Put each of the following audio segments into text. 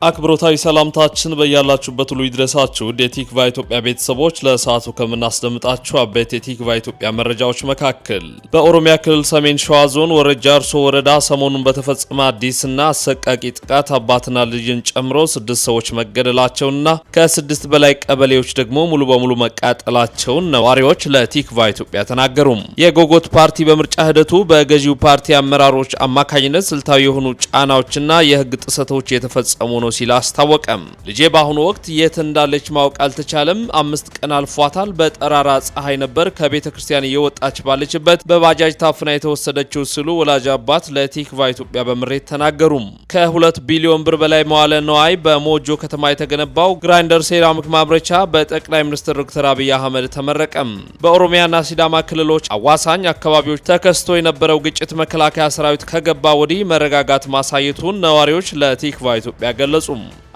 አክብሮታዊ ሰላምታችን በያላችሁበት ሁሉ ይድረሳችሁ። የቲክቫ ኢትዮጵያ ቤተሰቦች ለሰዓቱ ከምናስደምጣችሁ አበይት የቲክቫ ኢትዮጵያ መረጃዎች መካከል በኦሮሚያ ክልል ሰሜን ሸዋ ዞን ወረጃ አርሶ ወረዳ ሰሞኑን በተፈጸመ አዲስና አሰቃቂ ጥቃት አባትና ልጅን ጨምሮ 6 ሰዎች መገደላቸውና ከ6 በላይ ቀበሌዎች ደግሞ ሙሉ በሙሉ መቃጠላቸውን ነዋሪዎች ለቲክቫ ኢትዮጵያ ተናገሩ። የጎጎት ፓርቲ በምርጫ ሂደቱ በገዢው ፓርቲ አመራሮች አማካኝነት ስልታዊ የሆኑ ጫናዎችና የህግ ጥሰቶች የተፈጸሙ ነው ሲል አስታወቀም። ልጄ በአሁኑ ወቅት የት እንዳለች ማወቅ አልተቻለም። 5 ቀን አልፏታል። በጠራራ ፀሐይ ነበር ከቤተ ክርስቲያን እየወጣች ባለችበት በባጃጅ ታፍና የተወሰደችው ሲሉ ወላጅ አባት ለቲክቫ ኢትዮጵያ በምሬት ተናገሩ። ከ2 ቢሊዮን ብር በላይ መዋለ ነዋይ በሞጆ ከተማ የተገነባው ግራይንደር ሴራሚክ ማምረቻ በጠቅላይ ሚኒስትር ዶክተር አብይ አህመድ ተመረቀም። በኦሮሚያና ሲዳማ ክልሎች አዋሳኝ አካባቢዎች ተከስቶ የነበረው ግጭት መከላከያ ሰራዊት ከገባ ወዲህ መረጋጋት ማሳየቱን ነዋሪዎች ለቲክቫ ኢትዮጵያ ገለጹ።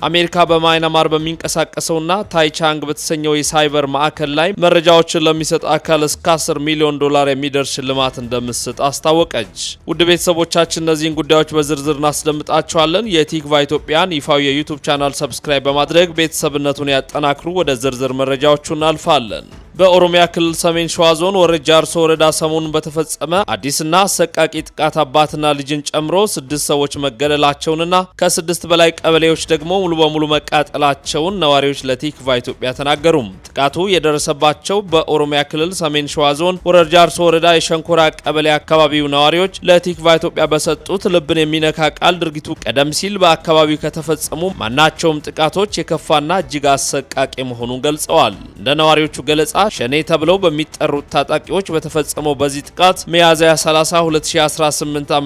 አሜሪካ በማይናማር በሚንቀሳቀሰውና ታይቻንግ በተሰኘው የሳይበር ማዕከል ላይ መረጃዎችን ለሚሰጥ አካል እስከ $10 ሚሊዮን የሚደርስ ሽልማት እንደምትሰጥ አስታወቀች። ውድ ቤተሰቦቻችን እነዚህን ጉዳዮች በዝርዝር እናስደምጣቸዋለን። የቲክቫ ኢትዮጵያን ይፋዊ የዩቲዩብ ቻናል ሰብስክራይብ በማድረግ ቤተሰብነቱን ያጠናክሩ። ወደ ዝርዝር መረጃዎቹ እናልፋለን። በኦሮሚያ ክልል ሰሜን ሸዋ ዞን ወረጃ አርሶ ወረዳ ሰሞኑን በተፈጸመ አዲስና አሰቃቂ ጥቃት አባትና ልጅን ጨምሮ 6 ሰዎች መገደላቸውንና ከ6 በላይ ቀበሌዎች ደግሞ ሙሉ በሙሉ መቃጠላቸውን ነዋሪዎች ለቲክቫ ኢትዮጵያ ተናገሩ። ጥቃቱ የደረሰባቸው በኦሮሚያ ክልል ሰሜን ሸዋ ዞን ወረጃ አርሶ ወረዳ የሸንኮራ ቀበሌ አካባቢው ነዋሪዎች ለቲክቫ ኢትዮጵያ በሰጡት ልብን የሚነካ ቃል ድርጊቱ ቀደም ሲል በአካባቢው ከተፈጸሙ ማናቸውም ጥቃቶች የከፋና እጅግ አሰቃቂ መሆኑን ገልጸዋል። እንደ ነዋሪዎቹ ገለጻ ሸኔ ተብለው በሚጠሩት ታጣቂዎች በተፈጸመው በዚህ ጥቃት ሚያዝያ 30 2018 ዓ.ም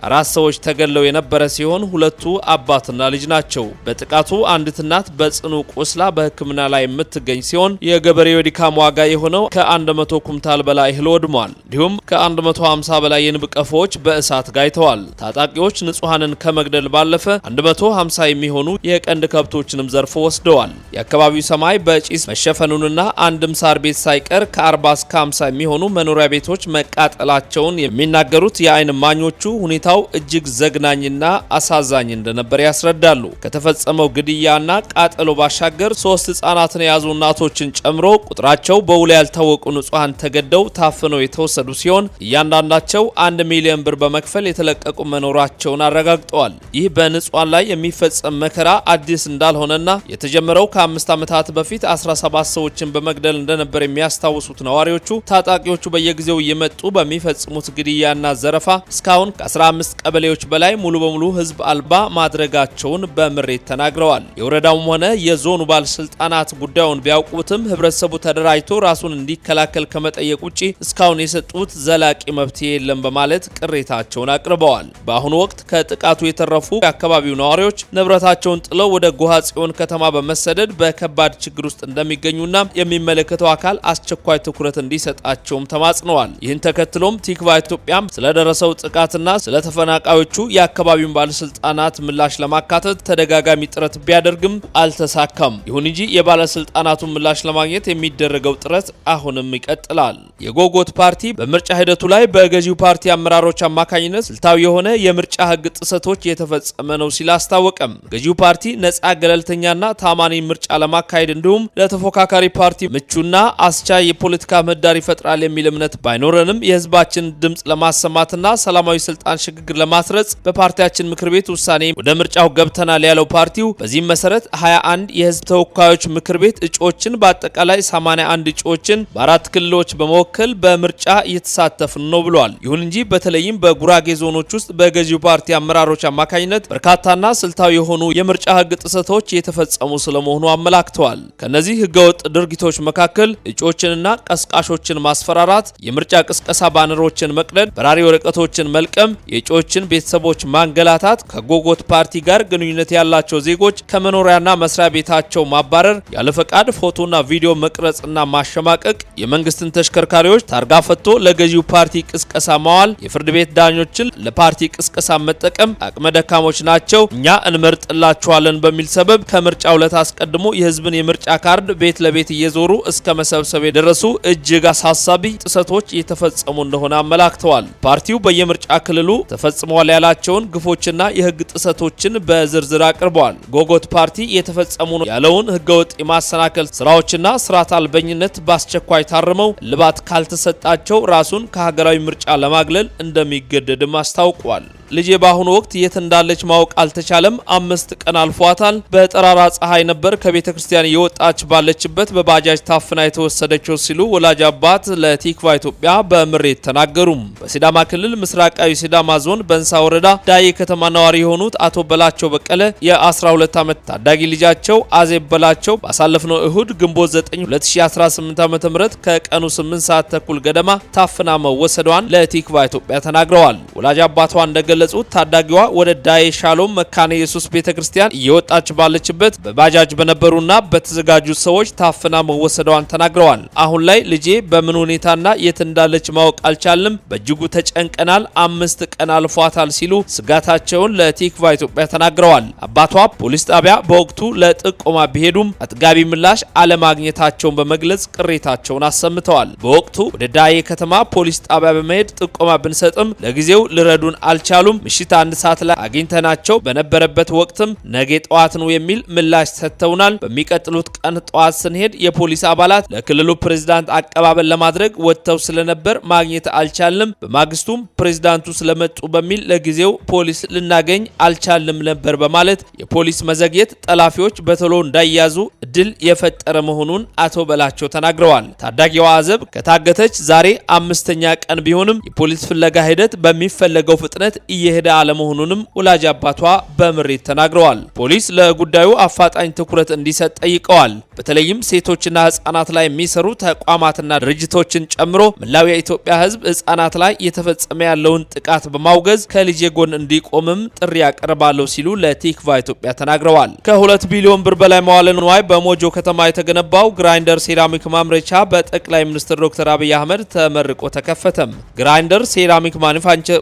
4 ሰዎች ተገድለው የነበረ ሲሆን 2ቱ አባትና ልጅ ናቸው። በጥቃቱ አንዲት እናት በጽኑ ቆስላ በሕክምና ላይ የምትገኝ ሲሆን የገበሬው የድካም ዋጋ የሆነው ከ100 ኩንታል በላይ እህል ወድሟል። እንዲሁም ከ150 በላይ የንብ ቀፎዎች በእሳት ጋይተዋል። ታጣቂዎች ንጹሃንን ከመግደል ባለፈ 150 የሚሆኑ የቀንድ ከብቶችንም ዘርፎ ወስደዋል። የአካባቢው ሰማይ በጭስ መሸፈኑንና አንድም ሳር ቤት ሳይቀር ከ40 እስከ 50 የሚሆኑ መኖሪያ ቤቶች መቃጠላቸውን የሚናገሩት የአይን ማኞቹ ሁኔታው እጅግ ዘግናኝና አሳዛኝ እንደነበር ያስረዳሉ። ከተፈጸመው ግድያና ቃጠሎ ባሻገር 3 ህጻናትን የያዙ እናቶችን ጨምሮ ቁጥራቸው በውል ያልታወቁ ንጹሃን ተገደው ታፍነው የተወሰዱ ሲሆን እያንዳንዳቸው 1 ሚሊዮን ብር በመክፈል የተለቀቁ መኖራቸውን አረጋግጠዋል። ይህ በንጹሃን ላይ የሚፈጸም መከራ አዲስ እንዳልሆነና የተጀመረው ከ5 ዓመታት በፊት 17 ሰዎችን በመግደል እንደነበር የሚያስታውሱት ነዋሪዎቹ ታጣቂዎቹ በየጊዜው እየመጡ በሚፈጽሙት ግድያና ዘረፋ እስካሁን ከ15 ቀበሌዎች በላይ ሙሉ በሙሉ ህዝብ አልባ ማድረጋቸውን በምሬት ተናግረዋል። የወረዳውም ሆነ የዞኑ ባለስልጣናት ጉዳዩን ቢያውቁትም ህብረተሰቡ ተደራጅቶ ራሱን እንዲከላከል ከመጠየቅ ውጪ እስካሁን የሰጡት ዘላቂ መፍትሄ የለም በማለት ቅሬታቸውን አቅርበዋል። በአሁኑ ወቅት ከጥቃቱ የተረፉ የአካባቢው ነዋሪዎች ንብረታቸውን ጥለው ወደ ጎሃ ጽዮን ከተማ በመሰደድ በከባድ ችግር ውስጥ እንደሚገኙና የሚመለከተው አካል አስቸኳይ ትኩረት እንዲሰጣቸውም ተማጽነዋል። ይህን ተከትሎም ቲክቫ ኢትዮጵያም ስለደረሰው ጥቃትና ስለተፈናቃዮቹ የአካባቢውን ባለስልጣናት ምላሽ ለማካተት ተደጋጋሚ ጥረት ቢያደርግም አልተሳካም። ይሁን እንጂ የባለስልጣናቱን ምላሽ ለማግኘት የሚደረገው ጥረት አሁንም ይቀጥላል። የጎጎት ፓርቲ በምርጫ ሂደቱ ላይ በገዢው ፓርቲ አመራሮች አማካኝነት ስልታዊ የሆነ የምርጫ ህግ ጥሰቶች የተፈጸመ ነው ሲል አስታወቀም። ገዢው ፓርቲ ነጻ ገለልተኛና ታማኒ ምርጫ ለማካሄድ እንዲሁም ለተፎካካሪ ፓርቲ ምቹና አስቻይ የፖለቲካ ምህዳር ይፈጥራል የሚል እምነት ባይኖረንም የህዝባችን ድምጽ ለማሰማትና ሰላማዊ ስልጣን ሽግግር ለማስረጽ በፓርቲያችን ምክር ቤት ውሳኔ ወደ ምርጫው ገብተናል ያለው ፓርቲው በዚህም መሰረት 21 የህዝብ ተወካዮች ምክር ቤት እጩዎችን በአጠቃላይ 81 እጩዎችን በ4 ክልሎች በመወከል በምርጫ እየተሳተፍን ነው ብሏል። ይሁን እንጂ በተለይም በጉራጌ ዞኖች ውስጥ በገዢው ፓርቲ አመራሮች አማካኝነት በርካታና ስልታዊ የሆኑ የምርጫ ህግ ጥሰቶች የተፈጸሙ ስለመሆኑ አመላክተዋል። ከነዚህ ህገወጥ ድርጊቶች መካከል እጩዎችንና ቀስቃሾችን ማስፈራራት፣ የምርጫ ቅስቀሳ ባነሮችን መቅደድ፣ በራሪ ወረቀቶችን መልቀም፣ የእጩዎችን ቤተሰቦች ማንገላታት፣ ከጎጎት ፓርቲ ጋር ግንኙነት ያላቸው ዜጎች ከመኖሪያና መስሪያ ቤታቸው ማባረር፣ ያለ ፈቃድ ፎቶና ቪዲዮ መቅረጽና ማሸማቀቅ፣ የመንግስትን ተሽከርካሪዎች ታርጋ ፈቶ ለገዢው ፓርቲ ቅስቀሳ ማዋል፣ የፍርድ ቤት ዳኞችን ለፓርቲ ቅስቀሳ መጠቀም፣ አቅመ ደካሞች ናቸው እኛ እንመርጥላቸዋለን በሚል ሰበብ ከምርጫው ዕለት አስቀድሞ የህዝብን የምርጫ ካርድ ቤት ለቤት እየዞሩ እስከ መሰብሰብ የደረሱ እጅግ አሳሳቢ ጥሰቶች እየተፈጸሙ እንደሆነ አመላክተዋል። ፓርቲው በየምርጫ ክልሉ ተፈጽመዋል ያላቸውን ግፎችና የህግ ጥሰቶችን በዝርዝር አቅርበዋል። ጎጎት ፓርቲ የተፈጸሙ ነው ያለውን ህገወጥ የማሰናከል ስራዎችና ስርዓት አልበኝነት በአስቸኳይ ታርመው እልባት ካልተሰጣቸው ራሱን ከሀገራዊ ምርጫ ለማግለል እንደሚገደድም አስታውቋል። ልጄ በአሁኑ ወቅት የት እንዳለች ማወቅ አልተቻለም። 5 ቀን አልፏታል። በጠራራ ፀሐይ ነበር ከቤተ ክርስቲያን የወጣች ባለችበት በባጃጅ ታፍና የተወሰደችው ሲሉ ወላጅ አባት ለቲክቫ ኢትዮጵያ በምሬት ተናገሩም። በሲዳማ ክልል ምስራቃዊ ሲዳማ ዞን በእንሳ ወረዳ ዳዬ ከተማ ነዋሪ የሆኑት አቶ በላቸው በቀለ የ12 ዓመት ታዳጊ ልጃቸው አዜብ በላቸው ባሳለፍነው እሁድ ግንቦት 9 2018 ዓ.ም ከቀኑ 8 ሰዓት ተኩል ገደማ ታፍና መወሰዷን ለቲክቫ ኢትዮጵያ ተናግረዋል። ወላጅ አባቷ እንደገለጹት ታዳጊዋ ወደ ዳዬ ሻሎም መካነ ኢየሱስ ቤተክርስቲያን እየወጣች ባለችበት በባጃጅ በነበሩና በተዘጋጁ ሰዎች ታፍና መወሰዷን ተናግረዋል። አሁን ላይ ልጄ በምን ሁኔታና የት እንዳለች ማወቅ አልቻልንም፣ በእጅጉ ተጨንቀናል፣ 5 ቀን አልፏታል ሲሉ ስጋታቸውን ለቲክቫ ኢትዮጵያ ተናግረዋል። አባቷ ፖሊስ ጣቢያ በወቅቱ ለጥቆማ ቢሄዱም አጥጋቢ ምላሽ አለማግኘታቸውን በመግለጽ ቅሬታቸውን አሰምተዋል። በወቅቱ ወደ ዳዬ ከተማ ፖሊስ ጣቢያ በመሄድ ጥቆማ ብንሰጥም ለጊዜው ልረዱን አልቻሉም። ምሽት 1 ሰዓት ላይ አግኝተናቸው በነበረበት ወቅትም ነገ ጠዋት ነው የሚል ምላሽ ሰጥተውናል። በሚቀጥሉት ቀን ጠዋት ስንሄድ የፖሊስ አባላት ለክልሉ ፕሬዝዳንት አቀባበል ለማድረግ ወጥተው ስለነበር ማግኘት አልቻልንም። በማግስቱም ፕሬዝዳንቱ ስለመጡ በሚል ለጊዜው ፖሊስ ልናገኝ አልቻልንም ነበር በማለት የፖሊስ መዘግየት ጠላፊዎች በቶሎ እንዳይያዙ እድል የፈጠረ መሆኑን አቶ በላቸው ተናግረዋል። ታዳጊዋ አዘብ ከታገተች ዛሬ 5ኛ ቀን ቢሆንም የፖሊስ ፍለጋ ሂደት በሚፈለገው ፍጥነት እየሄደ አለመሆኑንም ወላጅ አባቷ በምሬት ተናግረዋል። ፖሊስ ለጉዳዩ አፋጣኝ ትኩረት እንዲሰጥ ጠይቀዋል። በተለይም ሴቶችና ህጻናት ላይ የሚሰሩ ተቋማትና ድርጅቶችን ጨምሮ መላው የኢትዮጵያ ህዝብ ህጻናት ላይ እየተፈጸመ ያለውን ጥቃት በማውገዝ ከልጄ ጎን እንዲቆምም ጥሪ ያቀርባለሁ ሲሉ ለቲክቫ ኢትዮጵያ ተናግረዋል። ከ2 ቢሊዮን ብር በላይ መዋለ ንዋይ በሞጆ ከተማ የተገነባው ግራይንደር ሴራሚክ ማምረቻ በጠቅላይ ሚኒስትር ዶክተር አብይ አህመድ ተመርቆ ተከፈተም። ግራይንደር ሴራሚክ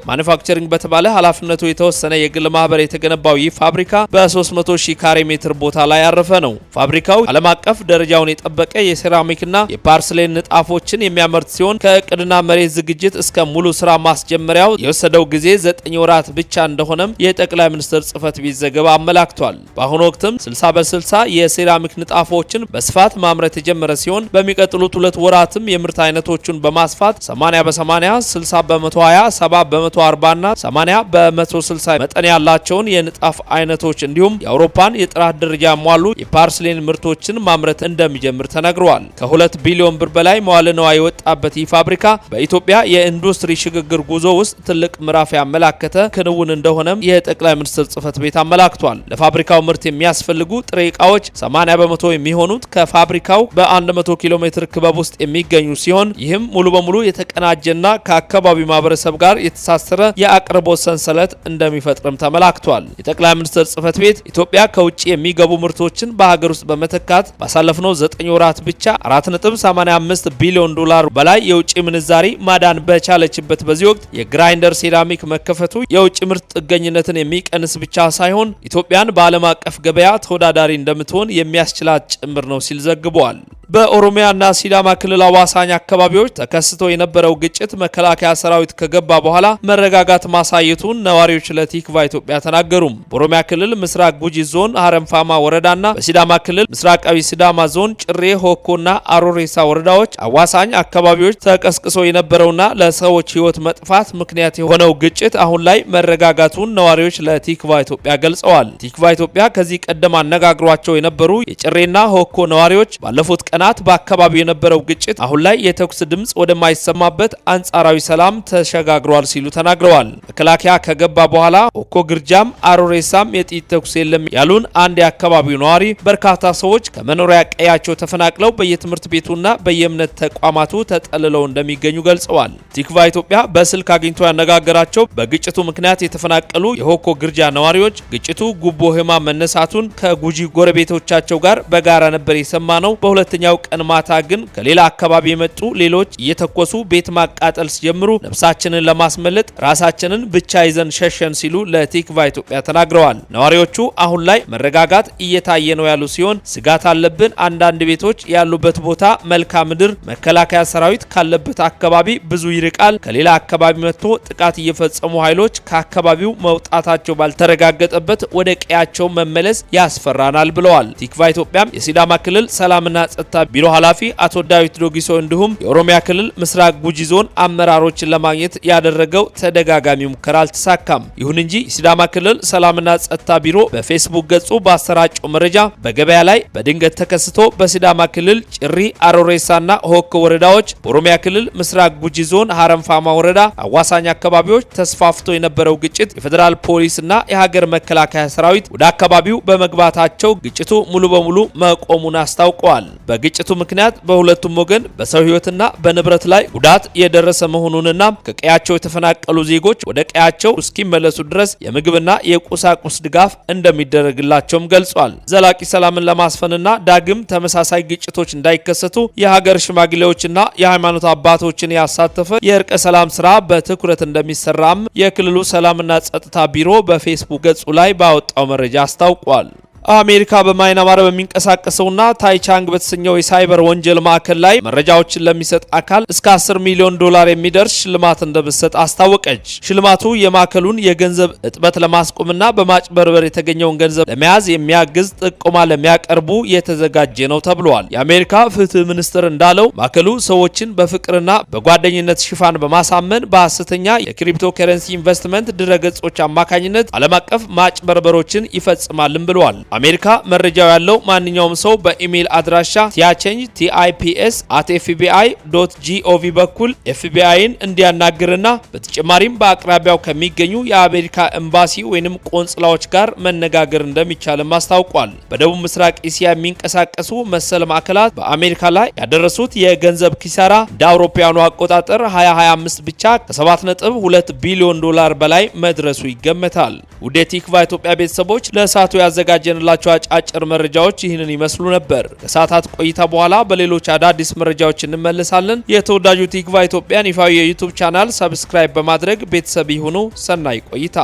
ማኑፋክቸሪንግ በተባለ ኃላፊነቱ የተወሰነ የግል ማህበር የተገነባው ይህ ፋብሪካ በ300,000 ካሬ ሜትር ቦታ ላይ ያረፈ ነው። ፋብሪካው ዓለም አቀፍ ደረጃውን የጠበቀ የሴራሚክና የፓርስሌን ንጣፎችን የሚያመርት ሲሆን ከእቅድና መሬት ዝግጅት እስከ ሙሉ ስራ ማስጀመሪያው የወሰደው ጊዜ 9 ወራት ብቻ እንደሆነም የጠቅላይ ሚኒስትር ጽህፈት ቤት ዘገባ አመላክቷል። በአሁኑ ወቅትም 60 በ60 የሴራሚክ ንጣፎችን በስፋት ማምረት የጀመረ ሲሆን በሚቀጥሉት 2 ወራትም የምርት አይነቶቹን በማስፋት 80 በ80፣ 60 በ120፣ 70 በ140 እና 80 በ160 መጠን ያላቸውን የንጣፍ አይነቶች እንዲሁም የአውሮፓን የጥራት ደረጃ ያሟሉ የፓርስሌን ምርቶችን ማምረት እንደሚጀምር ተነግሯል። ከ2 ቢሊዮን ብር በላይ መዋለ ንዋይ የወጣበት ይህ ፋብሪካ በኢትዮጵያ የኢንዱስትሪ ሽግግር ጉዞ ውስጥ ትልቅ ምዕራፍ ያመላከተ ክንውን እንደሆነም የጠቅላይ ሚኒስትር ጽህፈት ቤት አመላክቷል። ለፋብሪካው ምርት የሚያስፈልጉ ጥሬ ዕቃዎች 80 በመቶ የሚሆኑት ከፋብሪካው በ100 ኪሎ ሜትር ክበብ ውስጥ የሚገኙ ሲሆን ይህም ሙሉ በሙሉ የተቀናጀና ከአካባቢው ማህበረሰብ ጋር የተሳሰረ የአቅርቦት ሰንሰለት እንደሚፈጥርም ተመላክቷል። የጠቅላይ ሚኒስትር ጽህፈት ቤት ኢትዮጵያ ከውጭ የሚገቡ ምርቶችን በሀገር ውስጥ በመተካት ባሳለፍነው 9 ወራት ብቻ 4.85 ቢሊዮን ዶላር በላይ የውጭ ምንዛሪ ማዳን በቻለችበት በዚህ ወቅት የግራይንደር ሴራሚክ መከፈቱ የውጭ ምርት ጥገኝነትን የሚቀንስ ብቻ ሳይሆን ኢትዮጵያን በዓለም አቀፍ ገበያ ተወዳዳሪ እንደምትሆን የሚያስችላት ጭምር ነው ሲል ዘግቧል። በኦሮሚያና ሲዳማ ክልል አዋሳኝ አካባቢዎች ተከስቶ የነበረው ግጭት መከላከያ ሰራዊት ከገባ በኋላ መረጋጋት ማሳየቱን ነዋሪዎች ለቲክቫ ኢትዮጵያ ተናገሩ። በኦሮሚያ ክልል ምስራቅ ጉጂ ዞን ሀረንፋማ ወረዳና በሲዳማ ክልል ምስራቃዊ ሲዳማ ዞን ጭሬ ሆኮና አሮሬሳ ወረዳዎች አዋሳኝ አካባቢዎች ተቀስቅሶ የነበረውና ለሰዎች ህይወት መጥፋት ምክንያት የሆነው ግጭት አሁን ላይ መረጋጋቱን ነዋሪዎች ለቲክቫ ኢትዮጵያ ገልጸዋል። ቲክቫ ኢትዮጵያ ከዚህ ቀደም አነጋግሯቸው የነበሩ የጭሬና ሆኮ ነዋሪዎች ባለፉት ቀናት በአካባቢው የነበረው ግጭት አሁን ላይ የተኩስ ድምጽ ወደማይሰማበት አንጻራዊ ሰላም ተሸጋግሯል ሲሉ ተናግረዋል። መከላከያ ከገባ በኋላ ሆኮ ግርጃም አሮሬሳም የጥይት ተኩስ የለም ያሉን አንድ የአካባቢው ነዋሪ በርካታ ሰዎች ከመኖሪያ ቀያቸው ተፈናቅለው በየትምህርት ቤቱና በየእምነት ተቋማቱ ተጠልለው እንደሚገኙ ገልጸዋል። ቲክቫ ኢትዮጵያ በስልክ አግኝቶ ያነጋገራቸው በግጭቱ ምክንያት የተፈናቀሉ የሆኮ ግርጃ ነዋሪዎች ግጭቱ ጉቦ ህማ መነሳቱን ከጉጂ ጎረቤቶቻቸው ጋር በጋራ ነበር የሰማነው፣ በሁለተኛው በ20ኛው ቀን ማታ ግን ከሌላ አካባቢ የመጡ ሌሎች እየተኮሱ ቤት ማቃጠል ሲጀምሩ ነፍሳችንን ለማስመለጥ ራሳችንን ብቻ ይዘን ሸሸን ሲሉ ለቲክቫ ኢትዮጵያ ተናግረዋል። ነዋሪዎቹ አሁን ላይ መረጋጋት እየታየ ነው ያሉ ሲሆን ስጋት አለብን፣ አንዳንድ ቤቶች ያሉበት ቦታ መልክዓ ምድር መከላከያ ሰራዊት ካለበት አካባቢ ብዙ ይርቃል፣ ከሌላ አካባቢ መጥቶ ጥቃት እየፈጸሙ ኃይሎች ከአካባቢው መውጣታቸው ባልተረጋገጠበት ወደ ቀያቸው መመለስ ያስፈራናል ብለዋል። ቲክቫ ኢትዮጵያም የሲዳማ ክልል ሰላምና ጸጥታ ቢሮ ኃላፊ አቶ ዳዊት ዶጊሶ እንዲሁም የኦሮሚያ ክልል ምስራቅ ጉጂ ዞን አመራሮችን ለማግኘት ያደረገው ተደጋጋሚ ሙከራ አልተሳካም። ይሁን እንጂ የሲዳማ ክልል ሰላምና ጸጥታ ቢሮ በፌስቡክ ገጹ ባሰራጨው መረጃ በገበያ ላይ በድንገት ተከስቶ በሲዳማ ክልል ጭሪ፣ አሮሬሳና ሆክ ወረዳዎች፣ በኦሮሚያ ክልል ምስራቅ ጉጂ ዞን ሀረምፋማ ወረዳ አዋሳኝ አካባቢዎች ተስፋፍቶ የነበረው ግጭት የፌዴራል ፖሊስና የሀገር መከላከያ ሰራዊት ወደ አካባቢው በመግባታቸው ግጭቱ ሙሉ በሙሉ መቆሙን አስታውቀዋል። በግጭቱ ምክንያት በሁለቱም ወገን በሰው ሕይወትና በንብረት ላይ ጉዳት የደረሰ መሆኑንና ከቀያቸው የተፈናቀሉ ዜጎች ወደ ቀያቸው እስኪመለሱ ድረስ የምግብና የቁሳቁስ ድጋፍ እንደሚደረግላቸውም ገልጿል። ዘላቂ ሰላምን ለማስፈንና ዳግም ተመሳሳይ ግጭቶች እንዳይከሰቱ የሀገር ሽማግሌዎችና የሃይማኖት አባቶችን ያሳተፈ የእርቀ ሰላም ስራ በትኩረት እንደሚሰራም የክልሉ ሰላምና ጸጥታ ቢሮ በፌስቡክ ገጹ ላይ ባወጣው መረጃ አስታውቋል። አሜሪካ በማይናማር በሚንቀሳቀሰውና ታይቻንግ በተሰኘው የሳይበር ወንጀል ማዕከል ላይ መረጃዎችን ለሚሰጥ አካል እስከ $10 ሚሊዮን የሚደርስ ሽልማት እንደምትሰጥ አስታወቀች። ሽልማቱ የማዕከሉን የገንዘብ እጥበት ለማስቆምና በማጭበርበር የተገኘውን ገንዘብ ለመያዝ የሚያግዝ ጥቆማ ለሚያቀርቡ የተዘጋጀ ነው ተብሏል። የአሜሪካ ፍትህ ሚኒስትር እንዳለው ማዕከሉ ሰዎችን በፍቅርና በጓደኝነት ሽፋን በማሳመን በሐሰተኛ የክሪፕቶ ከረንሲ ኢንቨስትመንት ድረገጾች አማካኝነት ዓለም አቀፍ ማጭበርበሮችን ይፈጽማልም ብለዋል። አሜሪካ መረጃው ያለው ማንኛውም ሰው በኢሜል አድራሻ tiachange@fbi.gov በኩል ኤፍቢአይን እንዲያናግርና በተጨማሪም በአቅራቢያው ከሚገኙ የአሜሪካ ኤምባሲ ወይንም ቆንጽላዎች ጋር መነጋገር እንደሚቻልም አስታውቋል። በደቡብ ምስራቅ እስያ የሚንቀሳቀሱ መሰል ማዕከላት በአሜሪካ ላይ ያደረሱት የገንዘብ ኪሳራ እንደ አውሮፓውያኑ አቆጣጠር 2025 ብቻ ከ7.2 ቢሊዮን ዶላር በላይ መድረሱ ይገመታል። ውድ የቲክቫ ኢትዮጵያ ቤተሰቦች ለሰዓቱ ያዘጋጀንላችሁ አጫጭር መረጃዎች ይህንን ይመስሉ ነበር። ከሰዓታት ቆይታ በኋላ በሌሎች አዳዲስ መረጃዎች እንመለሳለን። የተወዳጁ ቲክቫ ኢትዮጵያን ይፋዊ የዩቲዩብ ቻናል ሰብስክራይብ በማድረግ ቤተሰብ ይሁኑ። ሰናይ ቆይታ